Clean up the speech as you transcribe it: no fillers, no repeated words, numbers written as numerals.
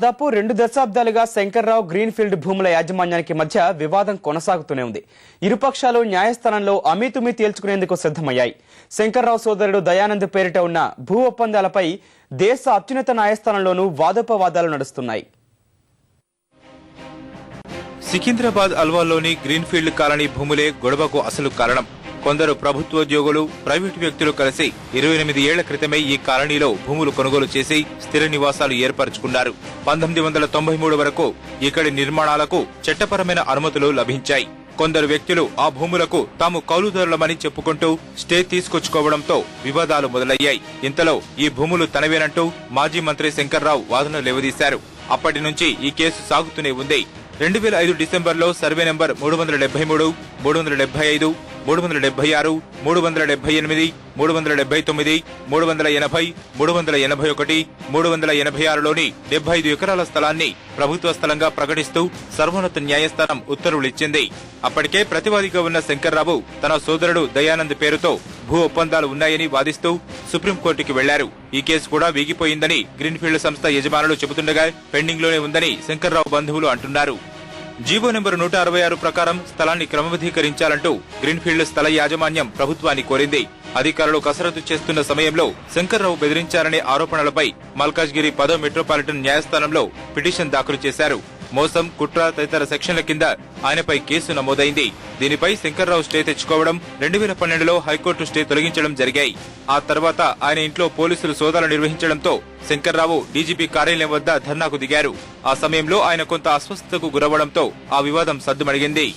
దాదాపు 2 దశాబ్దాలుగా శంకర్రావు గ్రీన్ఫీల్డ్ భూముల యాజమాన్యానికి మధ్య వివాదం కొనసాగుతూనే ఉంది. ఇరుపక్షాలు న్యాయస్థానంలో అమీతుమీ తేల్చుకునేందుకు సిద్ధమయ్యాయి. శంకర్రావు సోదరుడు దయానంద్ పేరిట ఉన్న భూ ఒప్పందాలపై దేశ అత్యున్నత న్యాయస్థానంలోనూ వాదోపవాదాలు నడుస్తున్నాయి. సికింద్రాబాద్ అల్వాల్లోని గ్రీన్ఫీల్డ్ కాలనీ భూములే గొడవకు అసలు కారణం. కొందరు ప్రభుత్వోద్యోగులు, ప్రైవేటు వ్యక్తులు కలిసి 28 ఏళ్ల క్రితమే ఈ కాలనీలో భూములు కొనుగోలు చేసి స్థిర నివాసాలు ఏర్పరచుకున్నారు. 1993 వరకు ఇక్కడి నిర్మాణాలకు చట్టపరమైన అనుమతులు లభించాయి. కొందరు వ్యక్తులు ఆ భూములకు తాము కౌలుదారులమని చెప్పుకుంటూ స్టే తీసుకొచ్చుకోవడంతో వివాదాలు మొదలయ్యాయి. ఇంతలో ఈ భూములు తనవేనంటూ మాజీ మంత్రి శంకర్రావు వాదన లేవదీశారు. అప్పటి నుంచి ఈ కేసు సాగుతూనే ఉంది. 2005 డిసెంబర్లో సర్వే నెంబర్ 373, 375, 376, 378, 379, 380, 381, 386లోని 75 ఎకరాల స్థలాన్ని ప్రభుత్వ స్థలంగా ప్రకటిస్తూ సర్వోన్నత న్యాయస్థానం ఉత్తర్వులిచ్చింది. అప్పటికే ప్రతివాదిగా ఉన్న శంకర్రావు తన సోదరుడు దయానంద్ పేరుతో భూ ఒప్పందాలు ఉన్నాయని వాదిస్తూ సుప్రీంకోర్టుకి వెళ్లారు. ఈ కేసు కూడా వీగిపోయిందని గ్రీన్ఫీల్డ్ సంస్థ యజమానులు చెబుతుండగా పెండింగ్ లోనే ఉందని శంకర్రావు బంధువులు అంటున్నారు. జీవో నెంబర్ 166 ప్రకారం స్థలాన్ని క్రమబద్ధీకరించాలంటూ గ్రీన్ఫీల్డ్ స్థల యాజమాన్యం ప్రభుత్వాన్ని కోరింది. అధికారులు కసరత్తు చేస్తున్న సమయంలో శంకర్రావు బెదిరించారనే ఆరోపణలపై మల్కాజ్గిరి 10వ మెట్రోపాలిటన్ న్యాయస్థానంలో పిటిషన్ దాఖలు చేశారు. మోసం, కుట్ర తదితర సెక్షన్ల కింద ఆయనపై కేసు నమోదైంది. దీనిపై శంకర్రావు స్టే తెచ్చుకోవడం, 2012లో హైకోర్టు స్టే తొలగించడం జరిగాయి. ఆ తర్వాత ఆయన ఇంట్లో పోలీసులు సోదాలు నిర్వహించడంతో శంకర్రావు డీజీపీ కార్యాలయం వద్ద ధర్నాకు దిగారు. ఆ సమయంలో ఆయన కొంత అస్వస్థతకు గురవడంతో ఆ వివాదం సద్దుమణిగింది.